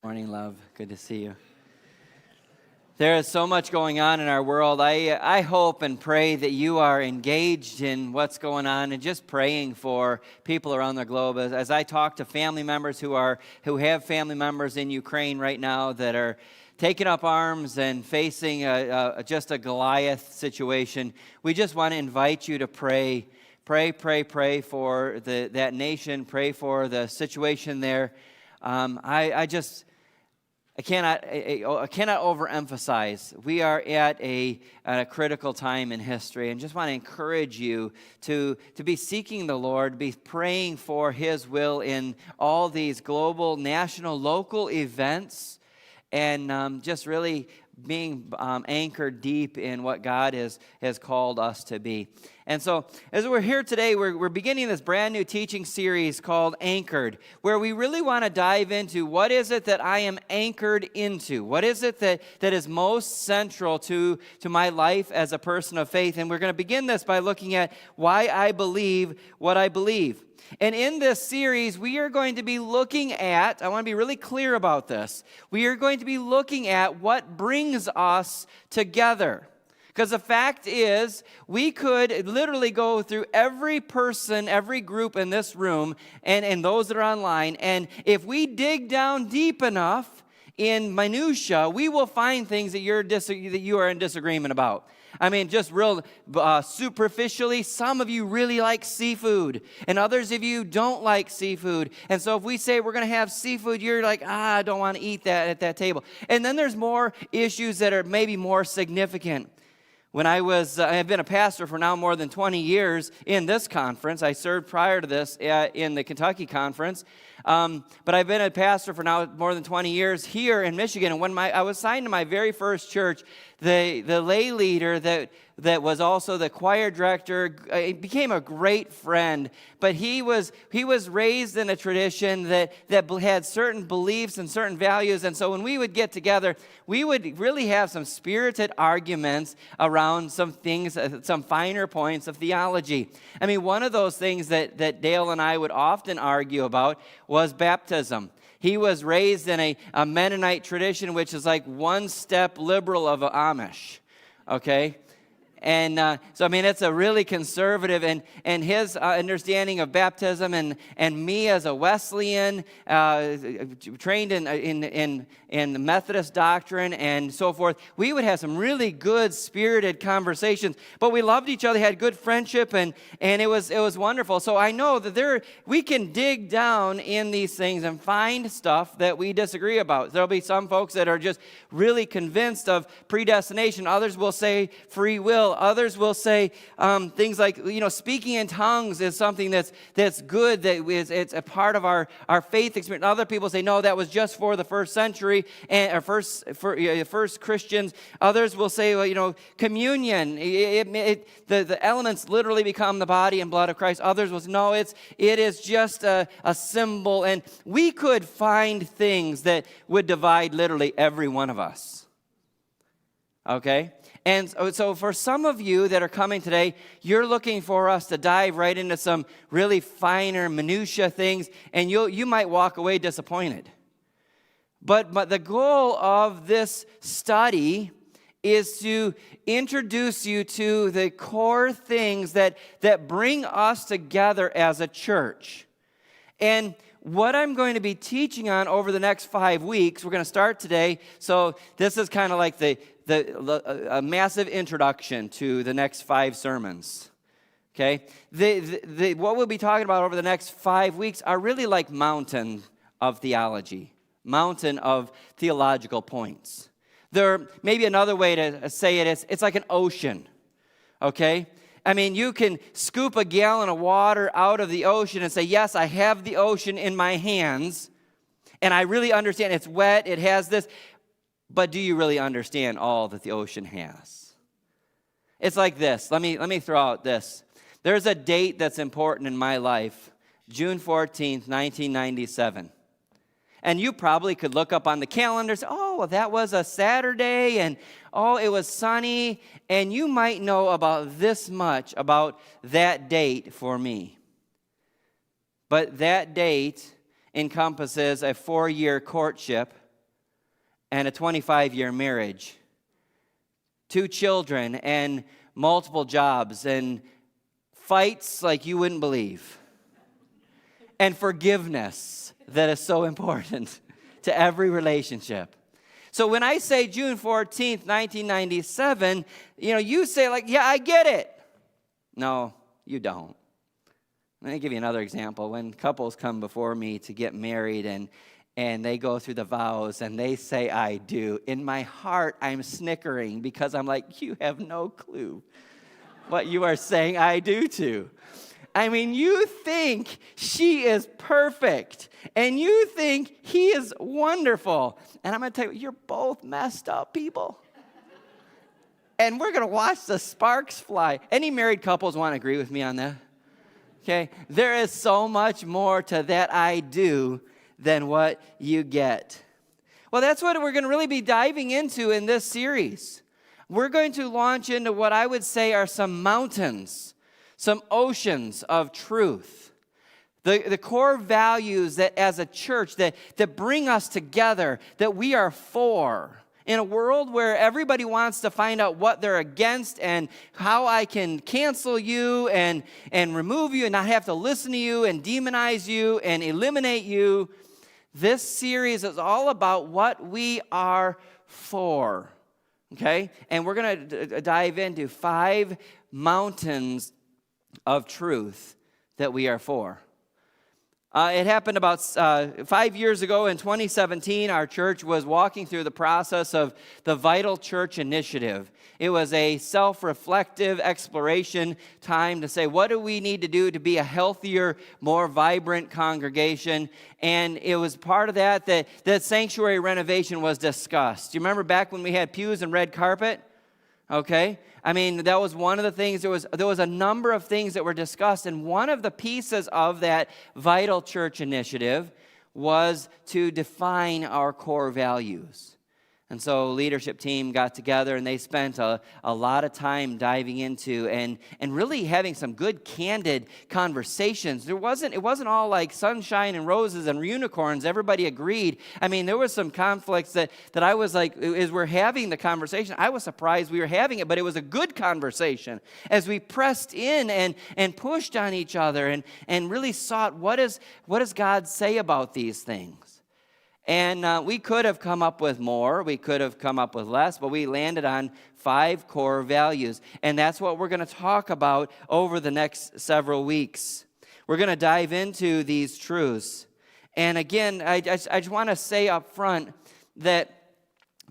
Morning, love. Good to see you. There is so much going on in our world. I hope and pray that you are engaged in what's going on and just praying for people around the globe. As I talk to family members who have family members in Ukraine right now that are taking up arms and facing just a Goliath situation, we just want to invite you to pray. Pray for that nation. Pray for the situation there. I cannot overemphasize. We are at a critical time in history, and just want to encourage you to be seeking the Lord, be praying for His will in all these global, national, local events, and just really being anchored deep in what God has called us to be. And so, as we're here today, we're beginning this brand new teaching series called Anchored, where we really want to dive into what is it that I am anchored into? What is it that is most central to my life as a person of faith? And we're going to begin this by looking at why I believe what I believe. And in this series, we are going to be looking at, I want to be really clear about this, we are going to be looking at what brings us together. Because the fact is, we could literally go through every person, every group in this room, and those that are online, and if we dig down deep enough in minutia, we will find things that you are in disagreement about. I mean, just real superficially, some of you really like seafood, and others of you don't like seafood. And so if we say we're going to have seafood, you're like, I don't want to eat that at that table. And then there's more issues that are maybe more significant. When I've been a pastor for now more than 20 years in this conference. I served prior to this in the Kentucky conference. But I've been a pastor for now more than 20 years here in Michigan. And when I was assigned to my very first church, the lay leader that was also the choir director became a great friend. But he was raised in a tradition that had certain beliefs and certain values. And so when we would get together, we would really have some spirited arguments around some things, some finer points of theology. I mean, one of those things that Dale and I would often argue about was baptism. He was raised in a Mennonite tradition, which is like one step liberal of Amish, okay? And so, I mean, it's a really conservative, and his understanding of baptism, and me as a Wesleyan, trained in the Methodist doctrine and so forth, we would have some really good spirited conversations. But we loved each other, had good friendship, and it was wonderful. So I know that we can dig down in these things and find stuff that we disagree about. There'll be some folks that are just really convinced of predestination. Others will say free will. Others will say things like, speaking in tongues is something that's good, it's a part of our faith experience. Other people say, no, that was just for the first century and first Christians. Others will say, communion, the elements literally become the body and blood of Christ. Others will say, no, it is just a symbol. And we could find things that would divide literally every one of us. Okay? And so for some of you that are coming today, you're looking for us to dive right into some really finer minutia things, and you might walk away disappointed. But the goal of this study is to introduce you to the core things that bring us together as a church. And what I'm going to be teaching on over the next 5 weeks, we're going to start today. So this is kind of like a massive introduction to the next 5 sermons. Okay? What we'll be talking about over the next 5 weeks are really like mountain of theology, mountain of theological points. There may be another way to say it is, it's like an ocean. Okay? I mean, you can scoop a gallon of water out of the ocean and say, yes, I have the ocean in my hands, and I really understand it's wet, it has this, but do you really understand all that the ocean has? It's like this. Let me throw out this. There's a date that's important in my life, June 14th, 1997. And you probably could look up on the calendar and say, oh, well, that was a Saturday, and oh, it was sunny. And you might know about this much about that date for me. But that date encompasses a 4-year courtship and a 25-year marriage, 2 children and multiple jobs and fights like you wouldn't believe, and forgiveness that is so important to every relationship. So when I say June 14th, 1997, you say like, yeah, I get it. No, you don't. Let me give you another example. When couples come before me to get married and they go through the vows and they say, I do, in my heart, I'm snickering because I'm like, you have no clue what you are saying I do to. I mean, you think she is perfect, and you think he is wonderful. And I'm going to tell you, you're both messed up people. And we're going to watch the sparks fly. Any married couples want to agree with me on that? Okay? There is so much more to that I do than what you get. Well, that's what we're going to really be diving into in this series. We're going to launch into what I would say are some mountains, some oceans of truth. The core values that as a church that bring us together, that we are for. In a world where everybody wants to find out what they're against and how I can cancel you and remove you and not have to listen to you and demonize you and eliminate you, this series is all about what we are for. Okay? And we're going to dive into 5 mountains of truth that we are for. It happened about 5 years ago in 2017. Our church was walking through the process of the Vital Church Initiative. It was a self-reflective exploration time to say, what do we need to do to be a healthier, more vibrant congregation? And it was part of that sanctuary renovation was discussed. Do you remember back when we had pews and red carpet? Okay. I mean, that was one of the things. There was a number of things that were discussed, and one of the pieces of that Vital Church Initiative was to define our core values. And so leadership team got together, and they spent a lot of time diving into and really having some good, candid conversations. It wasn't all like sunshine and roses and unicorns. Everybody agreed. I mean, there was some conflicts that I was like, as we're having the conversation, I was surprised we were having it, but it was a good conversation as we pressed in and pushed on each other and really sought what does God say about these things. And we could have come up with more, we could have come up with less, but we landed on 5 core values. And that's what we're going to talk about over the next several weeks. We're going to dive into these truths. And again, I just want to say up front that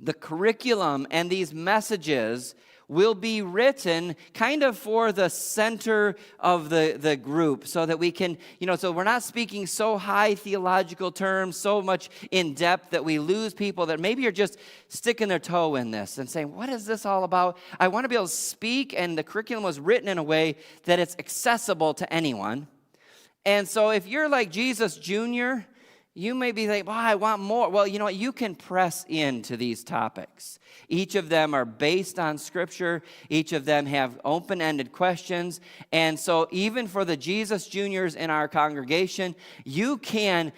the curriculum and these messages will be written kind of for the center of the group so that we can, so we're not speaking so high theological terms, so much in depth that we lose people that maybe are just sticking their toe in this and saying, what is this all about? I want to be able to speak, and the curriculum was written in a way that it's accessible to anyone. And so if you're like Jesus Jr., you may be like, I want more. Well, you know what? You can press into these topics. Each of them are based on Scripture. Each of them have open-ended questions. And so even for the Jesus Juniors in our congregation, you can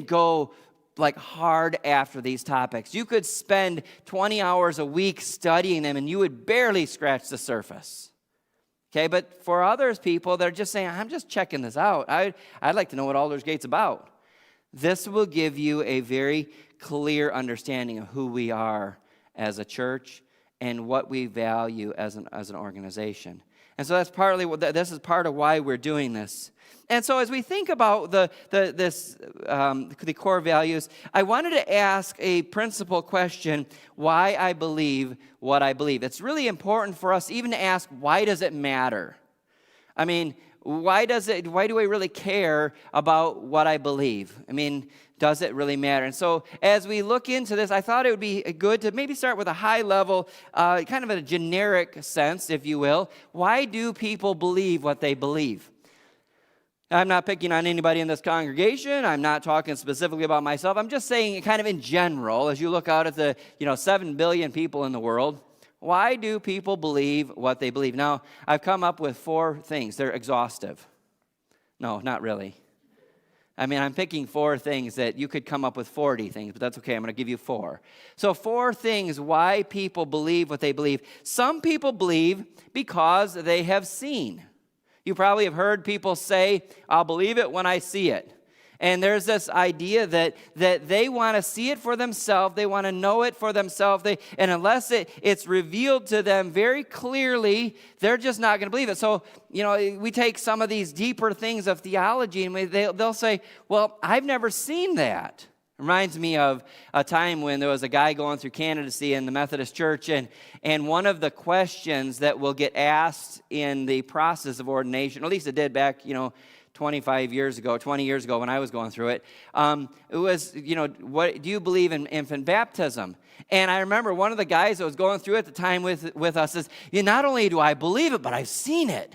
go like hard after these topics. You could spend 20 hours a week studying them, and you would barely scratch the surface. Okay, but for others people that are just saying, I'm just checking this out. I'd like to know what Aldersgate's about. This will give you a very clear understanding of who we are as a church and what we value as an organization. And so that's partly this is part of why we're doing this. And so as we think about the core values, I wanted to ask a principal question: why I believe what I believe. It's really important for us even to ask, why does it matter? I mean, why do I really care about what I believe? I mean, does it really matter? And so as we look into this, I thought it would be good to maybe start with a high level, kind of a generic sense, if you will. Why do people believe what they believe? I'm not picking on anybody in this congregation. I'm not talking specifically about myself. I'm just saying kind of in general, as you look out at the 7 billion people in the world, why do people believe what they believe? Now, I've come up with 4 things. They're exhaustive. No, not really. I mean, I'm picking 4 things that you could come up with 40 things, but that's okay. I'm going to give you 4. So 4 things why people believe what they believe. Some people believe because they have seen. You probably have heard people say, I'll believe it when I see it. And there's this idea that they want to see it for themselves. They want to know it for themselves. And unless it's revealed to them very clearly, they're just not going to believe it. So, we take some of these deeper things of theology and they'll say, well, I've never seen that. Reminds me of a time when there was a guy going through candidacy in the Methodist Church, and one of the questions that will get asked in the process of ordination, or at least it did back, 20 years ago when I was going through it, it was, what do you believe in infant baptism? And I remember one of the guys that was going through at the time with us says, not only do I believe it, but I've seen it.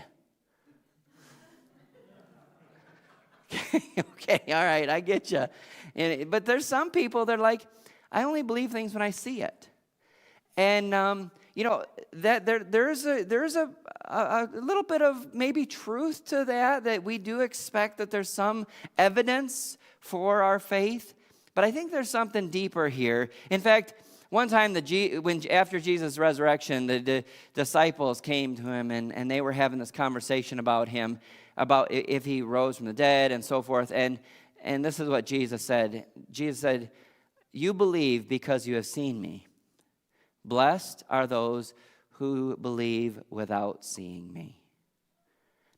Okay, all right, I get you. But there's some people that are like, I only believe things when I see it. And, that there's a little bit of maybe truth to that we do expect that there's some evidence for our faith. But I think there's something deeper here. In fact, one time after Jesus' resurrection, the disciples came to him and they were having this conversation about him, about if he rose from the dead and so forth. And this is what Jesus said. Jesus said, you believe because you have seen me. Blessed are those who believe without seeing me.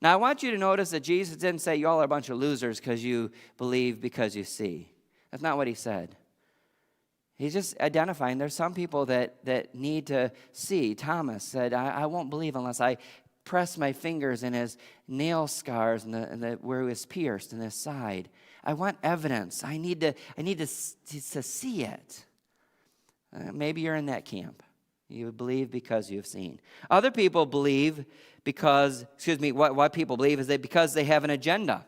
Now, I want you to notice that Jesus didn't say y'all are a bunch of losers because you believe because you see. That's not what he said. He's just identifying there's some people that need to see. Thomas said, I won't believe unless I press my fingers in his nail scars and where he was pierced in his side. I want evidence. I need to see it. Maybe you're in that camp. You believe because you've seen. Other people believe because, what people believe is that because they have an agenda.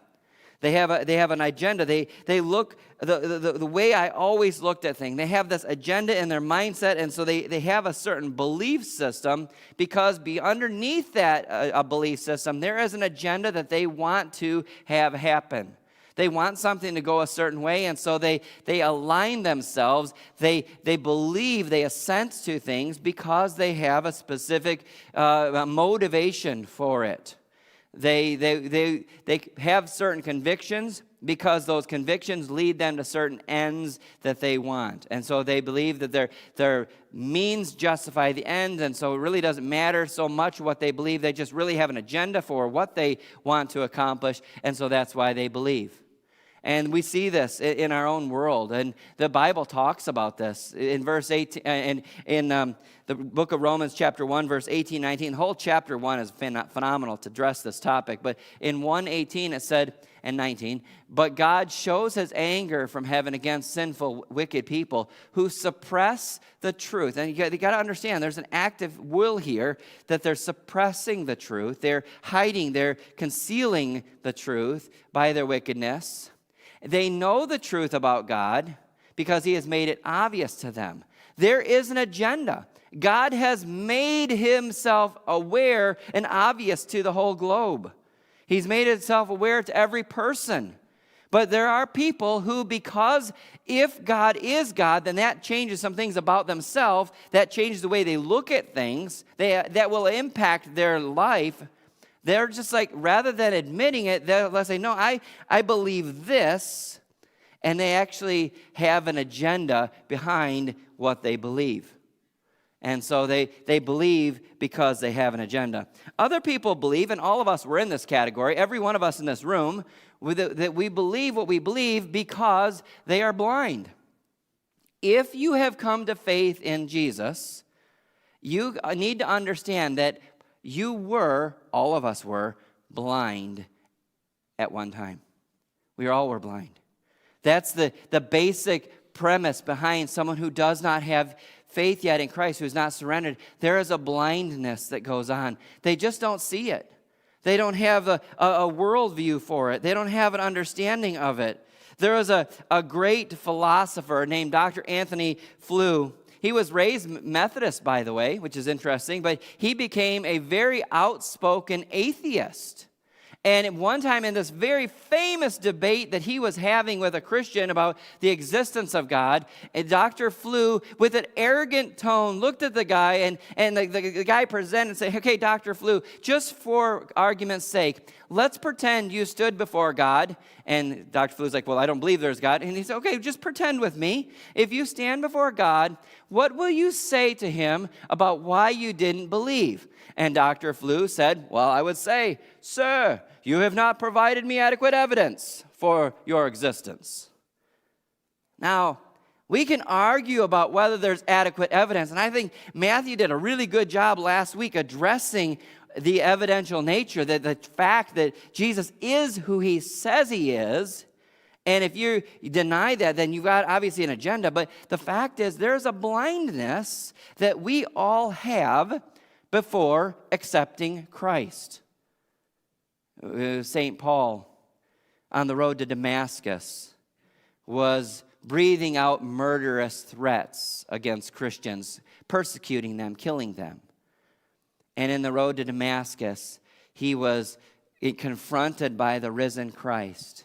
They have an agenda. They look the way I always looked at things. They have this agenda in their mindset, and so they have a certain belief system because underneath that a belief system, there is an agenda that they want to have happen. They want something to go a certain way, and so they align themselves. They believe, they assent to things because they have a specific motivation for it. They have certain convictions because those convictions lead them to certain ends that they want. And so they believe that their means justify the ends, and so it really doesn't matter so much what they believe. They just really have an agenda for what they want to accomplish, and so that's why they believe. And we see this in our own world, and the Bible talks about this in verse 18, and in the book of Romans chapter 1, verse 18, 19. The whole chapter 1 is phenomenal to address this topic, but in 1:18 it said, and 19, but God shows his anger from heaven against sinful, wicked people who suppress the truth. And you got to understand, there's an active will here that they're suppressing the truth. They're hiding, they're concealing the truth by their wickedness. They know the truth about God because he has made it obvious to them. There is an agenda. God has made himself aware and obvious to the whole globe. He's made himself aware to every person. But there are people who, because if God is God, then that changes some things about themselves. That changes the way they look at things. That will impact their life. They're just like, rather than admitting it, they'll say, no, I believe this. And they actually have an agenda behind what they believe. And so they believe because they have an agenda. Other people believe, and all of us were in this category, every one of us in this room, that we believe what we believe because they are blind. If you have come to faith in Jesus, you need to understand that all of us were, blind at one time. We all were blind. That's the basic premise behind someone who does not have faith yet in Christ, who's not surrendered. There is a blindness that goes on. They just don't see it. They don't have a worldview for it. They don't have an understanding of it. There was a great philosopher named Dr. Anthony Flew. He was raised Methodist, by the way, which is interesting, but he became a very outspoken atheist. And at one time in this very famous debate that he was having with a Christian about the existence of God, a doctor Flew, with an arrogant tone, looked at the guy, and the guy presented and said, okay, Dr. Flew, just for argument's sake, let's pretend you stood before God. And Dr. Flew's like, well, I don't believe there's God. And he said, okay, just pretend with me. If you stand before God, what will you say to him about why you didn't believe? And Dr. Flew said, well, I would say, sir, you have not provided me adequate evidence for your existence. Now, we can argue about whether there's adequate evidence, and I think Matthew did a really good job last week addressing the evidential nature, that the fact that Jesus is who he says he is. And if you deny that, then you've got obviously an agenda. But the fact is, there's a blindness that we all have before accepting Christ. St. Paul, on the road to Damascus, was breathing out murderous threats against Christians, persecuting them, killing them. And in the road to Damascus, he was confronted by the risen Christ.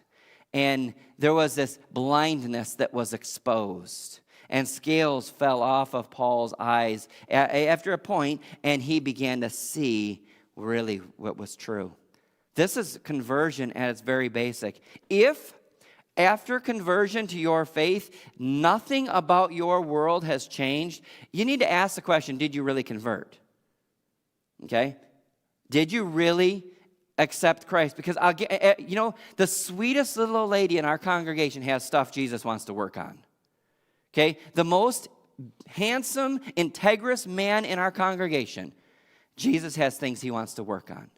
And there was this blindness that was exposed. And scales fell off of Paul's eyes after a point, and he began to see really what was true. This is conversion at its very basic. If after conversion to your faith, nothing about your world has changed, you need to ask the question, did you really convert? Okay? Did you really accept Christ? Because the sweetest little old lady in our congregation has stuff Jesus wants to work on. Okay? The most handsome, integrous man in our congregation, Jesus has things he wants to work on.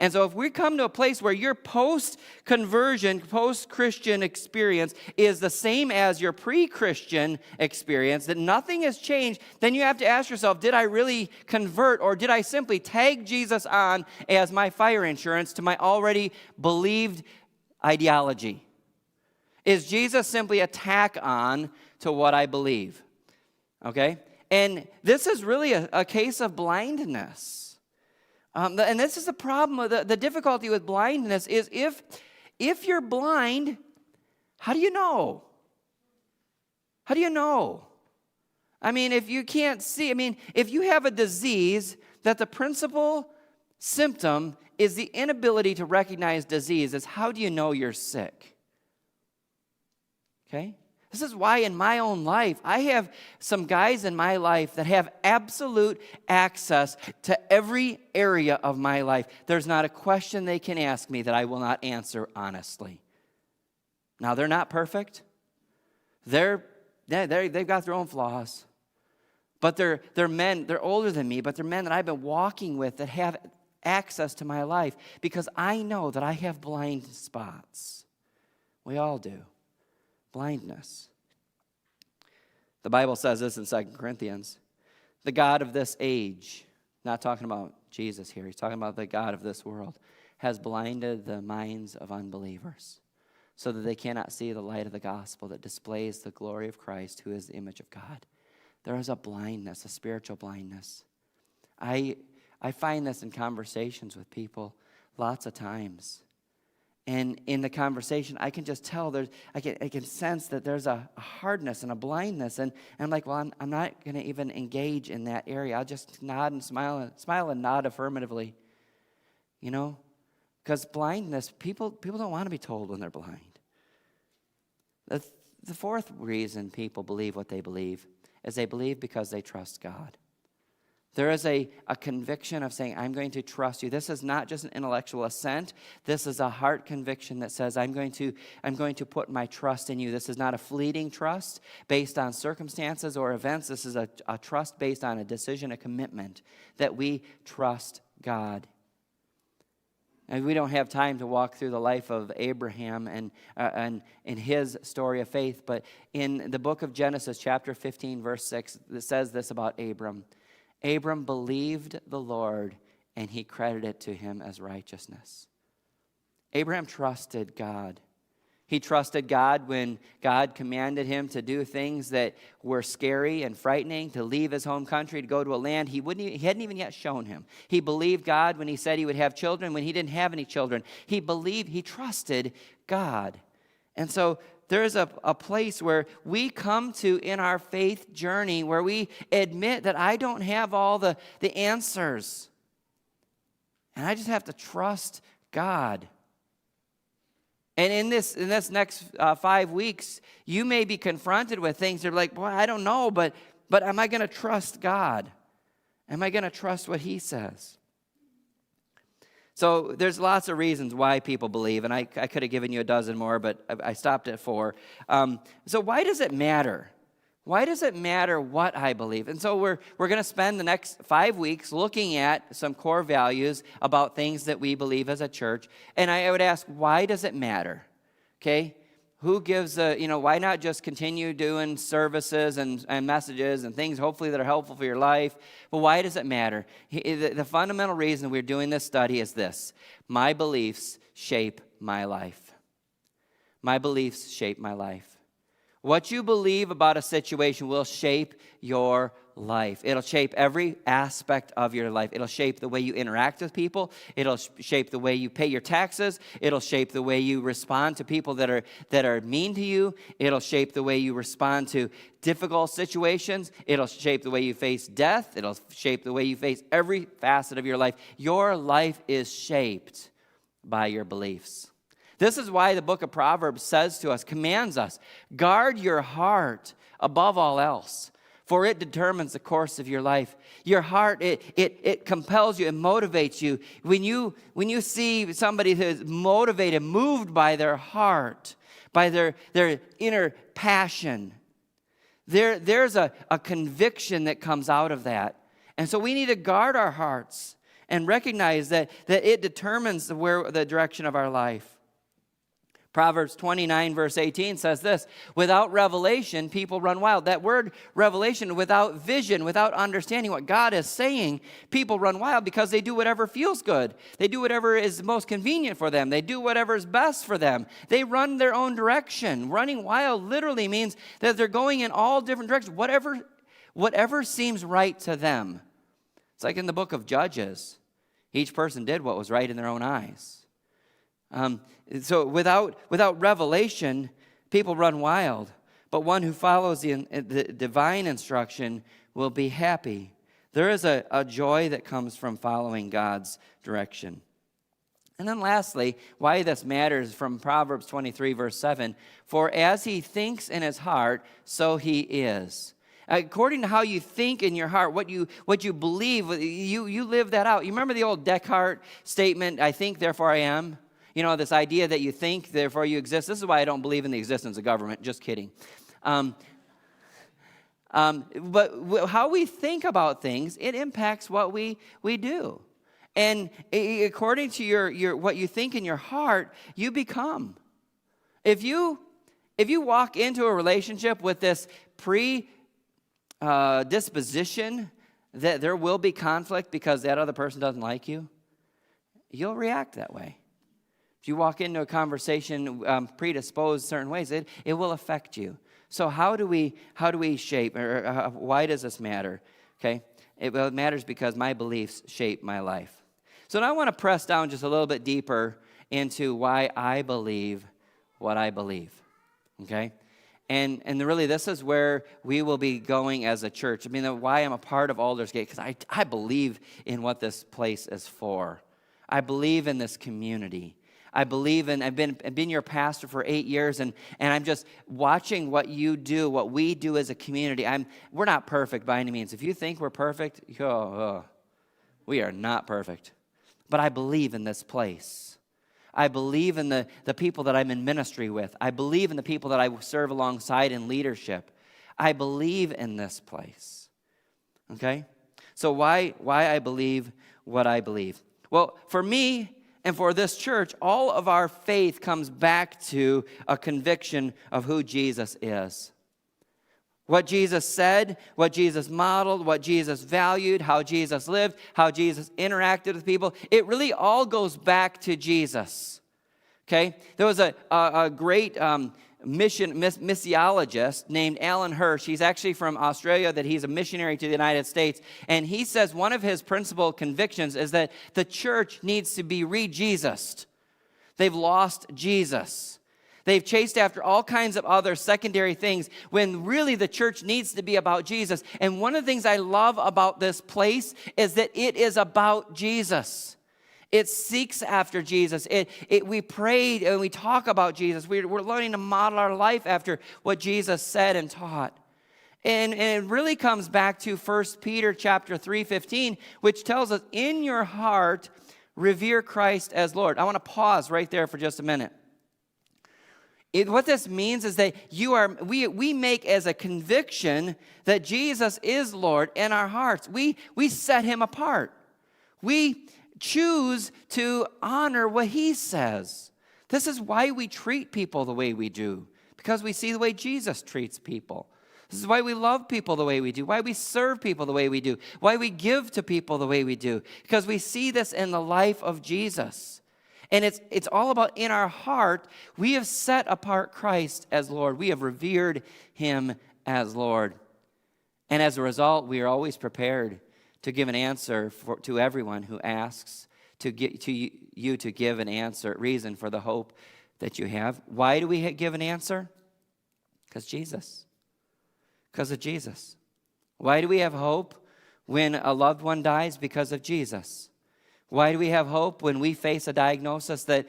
And so if we come to a place where your post-conversion, post-Christian experience is the same as your pre-Christian experience, that nothing has changed, then you have to ask yourself, did I really convert, or did I simply tag Jesus on as my fire insurance to my already believed ideology? Is Jesus simply a tack on to what I believe? Okay? And this is really a case of blindness. And this is the problem. The difficulty with blindness is if you're blind, how do you know? How do you know? I mean, if you can't see, if you have a disease that the principal symptom is the inability to recognize diseases, how do you know you're sick? Okay? This is why in my own life, I have some guys in my life that have absolute access to every area of my life. There's not a question they can ask me that I will not answer honestly. Now, they're not perfect. They've got their own flaws. But they're men, they're older than me, but they're men that I've been walking with that have access to my life because I know that I have blind spots. We all do. Blindness. The Bible says this in 2 Corinthians. The God of this age, not talking about Jesus here, he's talking about the God of this world, has blinded the minds of unbelievers so that they cannot see the light of the gospel that displays the glory of Christ, who is the image of God. There is a blindness, a spiritual blindness. I find this in conversations with people lots of times. And in the conversation, I can just tell, I can sense that there's a hardness and a blindness. And I'm like, well, I'm not going to even engage in that area. I'll just nod and smile and nod affirmatively. You know? Because blindness, people don't want to be told when they're blind. The fourth reason people believe what they believe is they believe because they trust God. There is a conviction of saying, I'm going to trust you. This is not just an intellectual assent. This is a heart conviction that says, I'm going to put my trust in you. This is not a fleeting trust based on circumstances or events. This is a trust based on a decision, a commitment that we trust God. And we don't have time to walk through the life of Abraham and his story of faith, but in the book of Genesis, chapter 15, verse 6, it says this about Abram. Abram believed the Lord, and he credited it to him as righteousness. Abraham trusted God. He trusted God when God commanded him to do things that were scary and frightening, to leave his home country, to go to a land he hadn't even yet shown him. He believed God when he said he would have children when he didn't have any children. He trusted God. And so there's a place where we come to in our faith journey where we admit that I don't have all the answers. And I just have to trust God. And in this next 5 weeks, you may be confronted with things that are like, boy, I don't know, but am I going to trust God? Am I going to trust what he says? So there's lots of reasons why people believe, and I could have given you a dozen more, but I stopped at 4. So why does it matter? Why does it matter what I believe? And so we're going to spend the next 5 weeks looking at some core values about things that we believe as a church. And I would ask, why does it matter? Okay? Who gives why not just continue doing services and messages and things hopefully that are helpful for your life? But why does it matter? The fundamental reason we're doing this study is this. My beliefs shape my life. My beliefs shape my life. What you believe about a situation will shape your life. It'll shape every aspect of your life. It'll shape the way you interact with people. It'll shape the way you pay your taxes. It'll shape the way you respond to people that are mean to you. It'll shape the way you respond to difficult situations. It'll shape the way you face death. It'll shape the way you face every facet of your life. Your life is shaped by your beliefs. This is why the book of Proverbs says to us, commands us, guard your heart above all else, for it determines the course of your life. Your heart, it compels you, it motivates you. When you see somebody who is motivated, moved by their heart, by their inner passion, there's a conviction that comes out of that. And so we need to guard our hearts and recognize that it determines the direction of our life. Proverbs 29, verse 18 says this, without revelation, people run wild. That word revelation, without vision, without understanding what God is saying, people run wild because they do whatever feels good. They do whatever is most convenient for them. They do whatever is best for them. They run their own direction. Running wild literally means that they're going in all different directions, whatever seems right to them. It's like in the book of Judges. Each person did what was right in their own eyes. So without revelation, people run wild. But one who follows the divine instruction will be happy. There is a joy that comes from following God's direction. And then lastly, why this matters from Proverbs 23, verse 7. For as he thinks in his heart, so he is. According to how you think in your heart, what you believe, you live that out. You remember the old Descartes statement, I think, therefore I am? You know, this idea that you think, therefore you exist. This is why I don't believe in the existence of government. Just kidding. But how we think about things, it impacts what we do. And according to your what you think in your heart, you become. If you walk into a relationship with this disposition that there will be conflict because that other person doesn't like you, you'll react that way. If you walk into a conversation predisposed certain ways, it will affect you. So how do we shape, or why does this matter? Okay, it matters because my beliefs shape my life. So now I want to press down just a little bit deeper into why I believe what I believe. Okay, and really this is where we will be going as a church. I mean, why I'm a part of Aldersgate, because I believe in what this place is for. I believe in this community. I've been your pastor for 8 years, and I'm just watching what you do, what we do as a community. We're not perfect by any means. If you think we're perfect, we are not perfect. But I believe in this place. I believe in the people that I'm in ministry with. I believe in the people that I serve alongside in leadership. I believe in this place. Okay? So why I believe what I believe? Well, for me, and for this church, all of our faith comes back to a conviction of who Jesus is. What Jesus said, what Jesus modeled, what Jesus valued, how Jesus lived, how Jesus interacted with people. It really all goes back to Jesus. Okay? There was a great missiologist named Alan Hirsch. He's actually from Australia, that he's a missionary to the United States. And he says one of his principal convictions is that the church needs to be re-Jesused. They've lost Jesus. They've chased after all kinds of other secondary things when really the church needs to be about Jesus. And one of the things I love about this place is that it is about Jesus. It seeks after Jesus. We pray and we talk about Jesus. We're learning to model our life after what Jesus said and taught. And it really comes back to 1 Peter chapter 3:15, which tells us, in your heart, revere Christ as Lord. I want to pause right there for just a minute. What this means is that we make as a conviction that Jesus is Lord in our hearts. We set him apart. We choose to honor what he says. This is why we treat people the way we do, because we see the way Jesus treats people. This is why we love people the way we do, why we serve people the way we do, why we give to people the way we do, because we see this in the life of Jesus. And it's all about, in our heart, we have set apart Christ as Lord. We have revered him as Lord. And as a result, we are always prepared to give an answer to everyone who asks, to give an answer, reason for the hope that you have. Why do we give an answer? Because Jesus. Because of Jesus. Why do we have hope when a loved one dies? Because of Jesus. Why do we have hope when we face a diagnosis that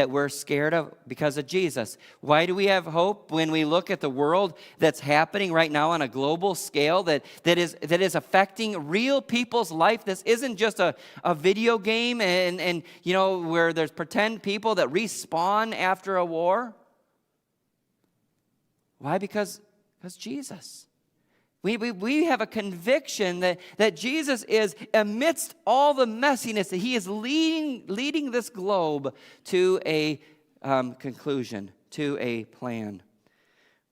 we're scared of? Because of Jesus. Why do we have hope when we look at the world that's happening right now on a global scale that is affecting real people's life? This isn't just a video game and where there's pretend people that respawn after a war. Why? Because Jesus. We have a conviction that Jesus is, amidst all the messiness, that he is leading this globe to a conclusion, to a plan.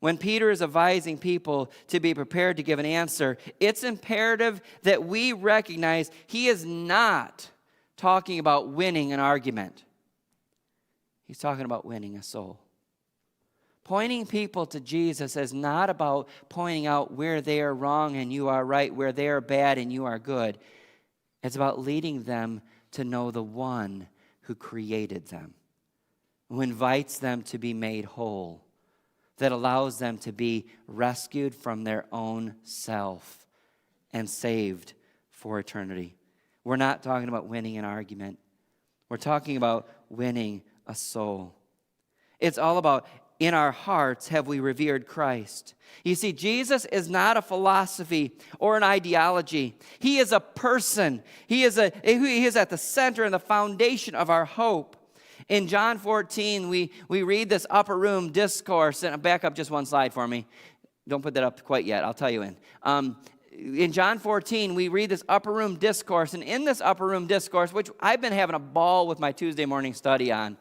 When Peter is advising people to be prepared to give an answer, it's imperative that we recognize he is not talking about winning an argument. He's talking about winning a soul. Pointing people to Jesus is not about pointing out where they are wrong and you are right, where they are bad and you are good. It's about leading them to know the one who created them, who invites them to be made whole, that allows them to be rescued from their own self and saved for eternity. We're not talking about winning an argument. We're talking about winning a soul. It's all about, in our hearts, have we revered Christ? You see, Jesus is not a philosophy or an ideology. He is a person. He is at the center and the foundation of our hope. In John 14, we read this upper room discourse. And back up just one slide for me. Don't put that up quite yet. I'll tell you in John 14, we read this upper room discourse. And in this upper room discourse, which I've been having a ball with my Tuesday morning study on,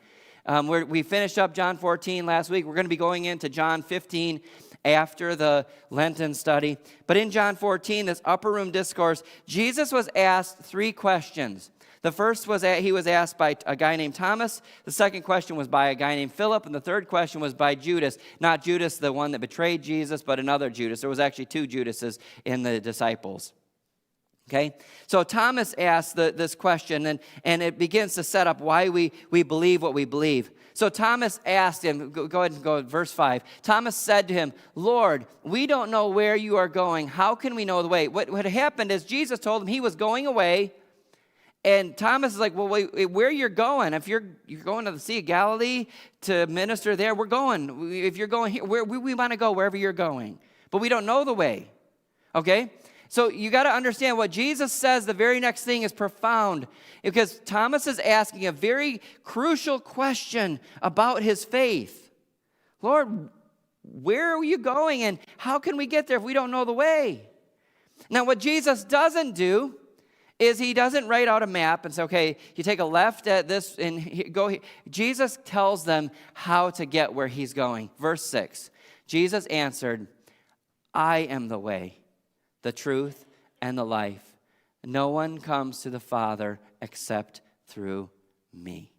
we finished up John 14 last week. We're going to be going into John 15 after the Lenten study. But in John 14, this upper room discourse, Jesus was asked 3 questions. The first was he was asked by a guy named Thomas. The second question was by a guy named Philip. And the third question was by Judas. Not Judas, the one that betrayed Jesus, but another Judas. There was actually 2 Judases in the disciples. Okay, so Thomas asked this question, and it begins to set up why we believe what we believe. So Thomas asked him, go ahead and go to verse 5. Thomas said to him, Lord, we don't know where you are going. How can we know the way? What happened is Jesus told him he was going away, and Thomas is like, well, wait, where you're going? If you're going to the Sea of Galilee to minister there, we're going. If you're going here, we want to go wherever you're going. But we don't know the way, okay? So you got to understand what Jesus says. The very next thing is profound, because Thomas is asking a very crucial question about his faith. Lord, where are you going, and how can we get there if we don't know the way? Now, what Jesus doesn't do is he doesn't write out a map and say, okay, you take a left at this and go here. Jesus tells them how to get where he's going. Verse 6, Jesus answered, I am the way, the truth, and the life. No one comes to the Father except through me.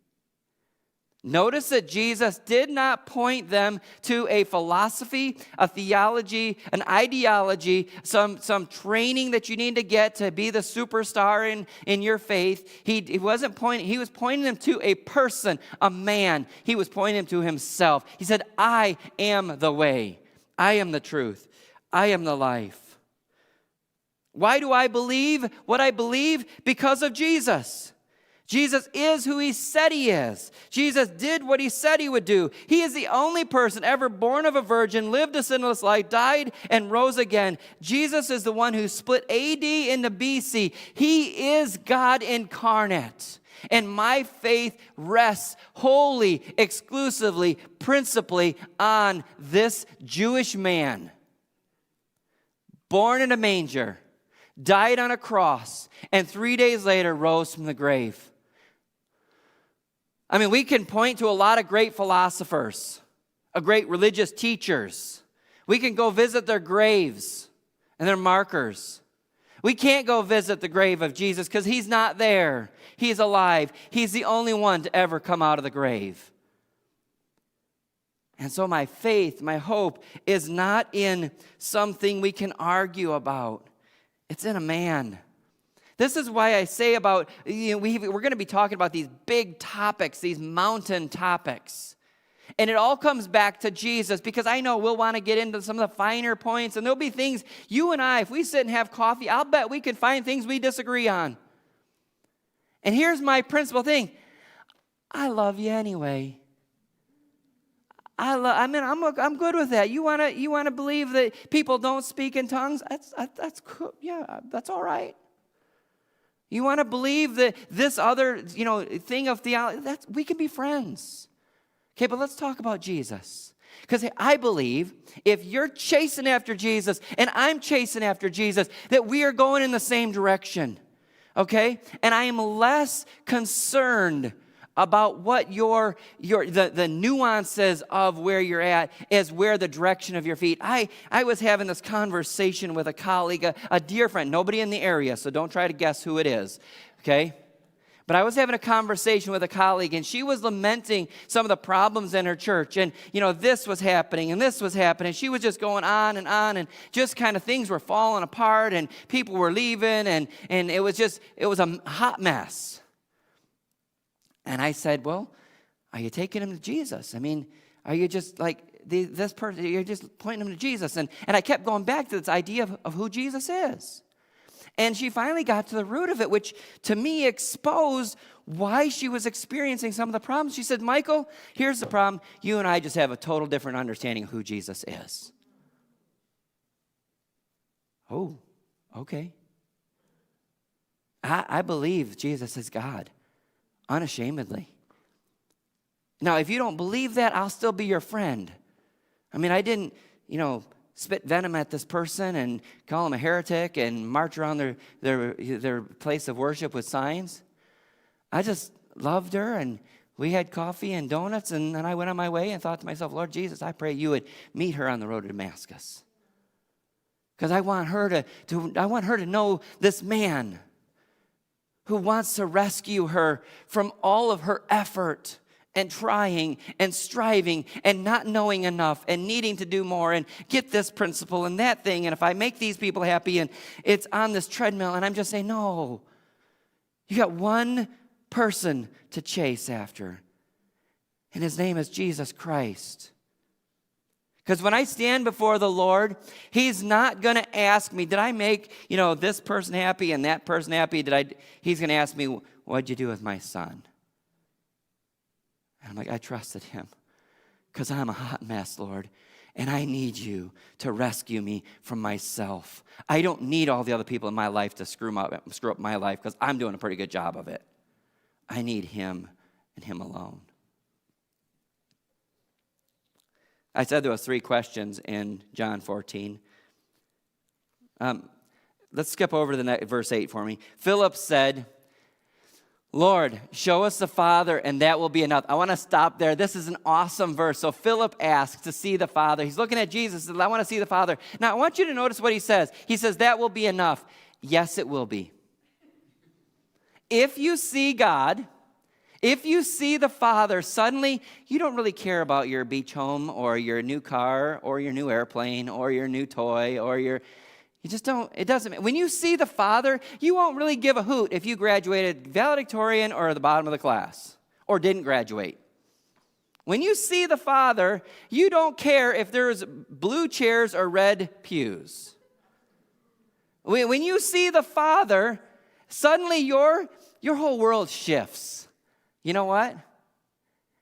Notice that Jesus did not point them to a philosophy, a theology, an ideology, some training that you need to get to be the superstar in your faith. He was pointing them to a person, a man. He was pointing them to himself. He said, I am the way. I am the truth. I am the life. Why do I believe what I believe? Because of Jesus. Jesus is who he said he is. Jesus did what he said he would do. He is the only person ever born of a virgin, lived a sinless life, died, and rose again. Jesus is the one who split AD into BC. He is God incarnate. And my faith rests wholly, exclusively, principally on this Jewish man, born in a manger, died on a cross, and 3 days later rose from the grave. I mean, we can point to a lot of great philosophers, great religious teachers. We can go visit their graves and their markers. We can't go visit the grave of Jesus because he's not there. He's alive. He's the only one to ever come out of the grave. And so my faith, my hope is not in something we can argue about. It's in a man. This is why I say about, we're going to be talking about these big topics, these mountain topics. And it all comes back to Jesus, because I know we'll want to get into some of the finer points, and there'll be things, you and I, if we sit and have coffee, I'll bet we could find things we disagree on. And here's my principal thing. I love you anyway. I'm good with that. You want to believe that people don't speak in tongues? That's cool. Yeah, that's all right. You want to believe that this other, thing of theology, we can be friends. Okay, but let's talk about Jesus. Because I believe if you're chasing after Jesus and I'm chasing after Jesus, that we are going in the same direction. Okay? And I am less concerned about what the nuances of where you're at is where the direction of your feet. I was having this conversation with a colleague, a dear friend, nobody in the area, so don't try to guess who it is, okay? But I was having a conversation with a colleague, and she was lamenting some of the problems in her church, and this was happening, and this was happening. She was just going on, and just kind of things were falling apart, and people were leaving, and it was a hot mess. And I said, well, are you taking him to Jesus? I mean, are you just like this person, you're just pointing him to Jesus? And I kept going back to this idea of who Jesus is. And she finally got to the root of it, which to me exposed why she was experiencing some of the problems. She said, Michael, here's the problem. You and I just have a total different understanding of who Jesus is. Oh, okay. I believe Jesus is God. Unashamedly. Now, if you don't believe that, I'll still be your friend. I mean, I didn't, spit venom at this person and call him a heretic and march around their place of worship with signs. I just loved her, and we had coffee and donuts, and then I went on my way and thought to myself, Lord Jesus, I pray you would meet her on the road to Damascus. Because I want her to know this man who wants to rescue her from all of her effort and trying and striving and not knowing enough and needing to do more and get this principle and that thing. And if I make these people happy, and it's on this treadmill, and I'm just saying, no. You got one person to chase after, and his name is Jesus Christ. Because when I stand before the Lord, he's not going to ask me, did I make, this person happy and that person happy? He's going to ask me, what'd you do with my son? And I'm like, I trusted him because I'm a hot mess, Lord, and I need you to rescue me from myself. I don't need all the other people in my life to screw up my life, because I'm doing a pretty good job of it. I need him and him alone. I said there was 3 questions in John 14. Let's skip over to verse 8 for me. Philip said, Lord, show us the Father, and that will be enough. I want to stop there. This is an awesome verse. So Philip asks to see the Father. He's looking at Jesus and says, I want to see the Father. Now, I want you to notice what he says. He says, that will be enough. Yes, it will be. If you see God, If you see the Father, suddenly you don't really care about your beach home or your new car or your new airplane or your new toy or you just don't, it doesn't, when you see the Father, you won't really give a hoot if you graduated valedictorian or the bottom of the class or didn't graduate. When you see the Father, you don't care if there's blue chairs or red pews. When you see the Father, suddenly your whole world shifts. You know what?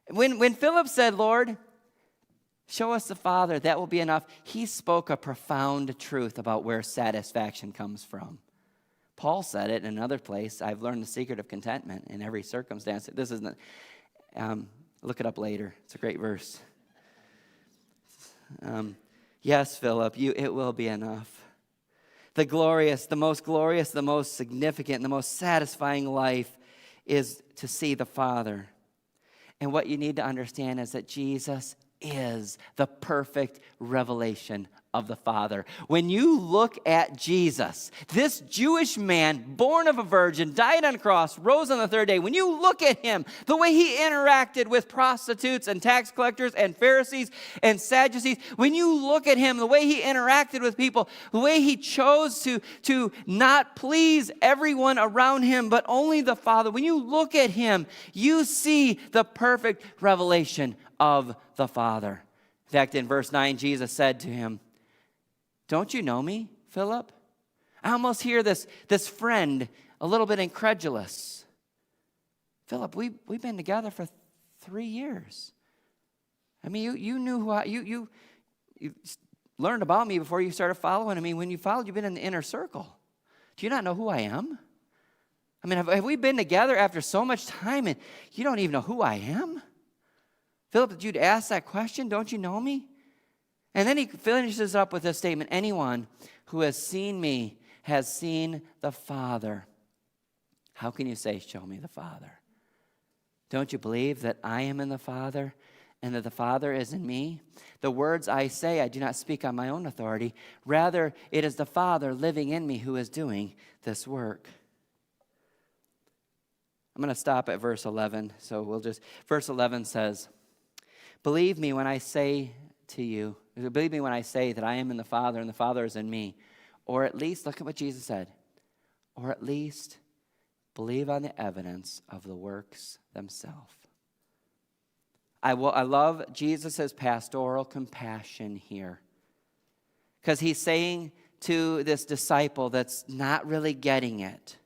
When Philip said, Lord, show us the Father, that will be enough, he spoke a profound truth about where satisfaction comes from. Paul said it in another place, I've learned the secret of contentment in every circumstance. This isn't, look it up later. It's a great verse. Yes, Philip, it will be enough. The most significant, the most satisfying life is to see the Father. And what you need to understand is that Jesus is the perfect revelation of the Father. When you look at Jesus, this Jewish man, born of a virgin, died on a cross, rose on the third day, when you look at him, the way he interacted with prostitutes and tax collectors and Pharisees and Sadducees, when you look at him, the way he interacted with people, the way he chose to not please everyone around him, but only the Father, when you look at him, you see the perfect revelation of the Father. In fact, in verse 9, Jesus said to him, don't you know me, Philip? I almost hear this friend a little bit incredulous. Philip, we've been together for 3 years. I mean, you knew who you learned about me before you started following me. When you followed, you've been in the inner circle. Do you not know who I am? I mean, have we been together after so much time and you don't even know who I am? Philip, did you ask that question? Don't you know me? And then he finishes up with this statement, anyone who has seen me has seen the Father. How can you say, show me the Father? Don't you believe that I am in the Father and that the Father is in me? The words I say, I do not speak on my own authority. Rather, it is the Father living in me who is doing this work. I'm going to stop at verse 11. So verse 11 says, believe me when I say that I am in the Father and the Father is in me. Or at least, look at what Jesus said. Or at least believe on the evidence of the works themselves. I love Jesus' pastoral compassion here. Because he's saying to this disciple that's not really getting it,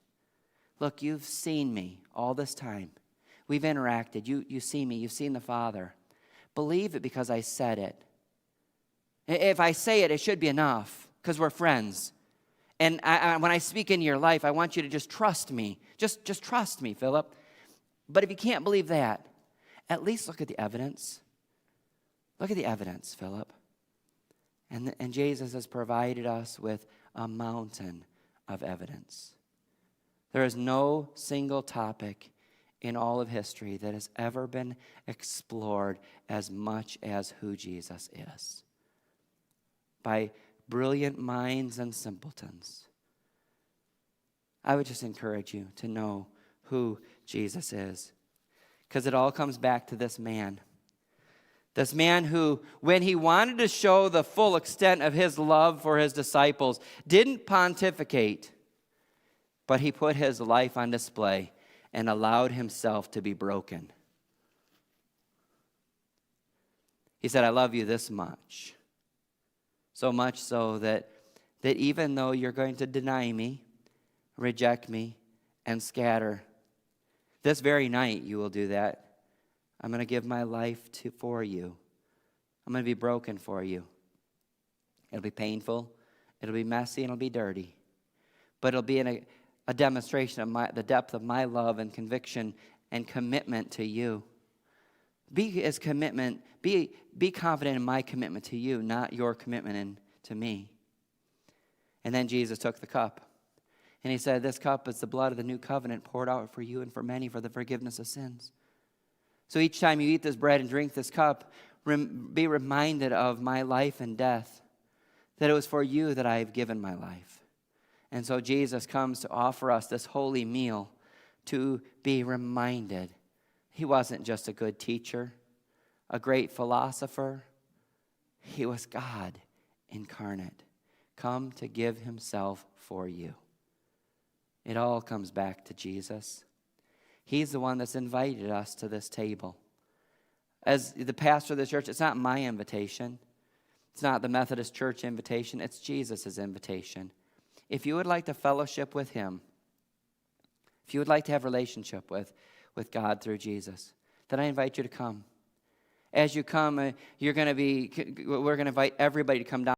look, you've seen me all this time. We've interacted. You see me. You've seen the Father. Believe it because I said it. If I say it, it should be enough because we're friends. And when I speak into your life, I want you to just trust me. Just trust me, Philip. But if you can't believe that, at least look at the evidence. Look at the evidence, Philip. And Jesus has provided us with a mountain of evidence. There is no single topic in all of history that has ever been explored as much as who Jesus is. By brilliant minds and simpletons. I would just encourage you to know who Jesus is. Because it all comes back to this man. This man who, when he wanted to show the full extent of his love for his disciples, didn't pontificate, but he put his life on display and allowed himself to be broken. He said, I love you this much. So much so that even though you're going to deny me, reject me, and scatter, this very night you will do that. I'm going to give my life for you. I'm going to be broken for you. It'll be painful. It'll be messy and it'll be dirty. But it'll be a demonstration of the depth of my love and conviction and commitment to you. Be confident in my commitment to you, not your commitment to me. And then Jesus took the cup. And he said, this cup is the blood of the new covenant poured out for you and for many for the forgiveness of sins. So each time you eat this bread and drink this cup, be reminded of my life and death, that it was for you that I have given my life. And so Jesus comes to offer us this holy meal to be reminded. He wasn't just a good teacher, a great philosopher. He was God incarnate, come to give himself for you. It all comes back to Jesus. He's the one that's invited us to this table. As the pastor of the church, it's not my invitation. It's not the Methodist Church invitation. It's Jesus' invitation. If you would like to fellowship with him, if you would like to have a relationship with God through Jesus, then I invite you to come. As you come, we're going to invite everybody to come down.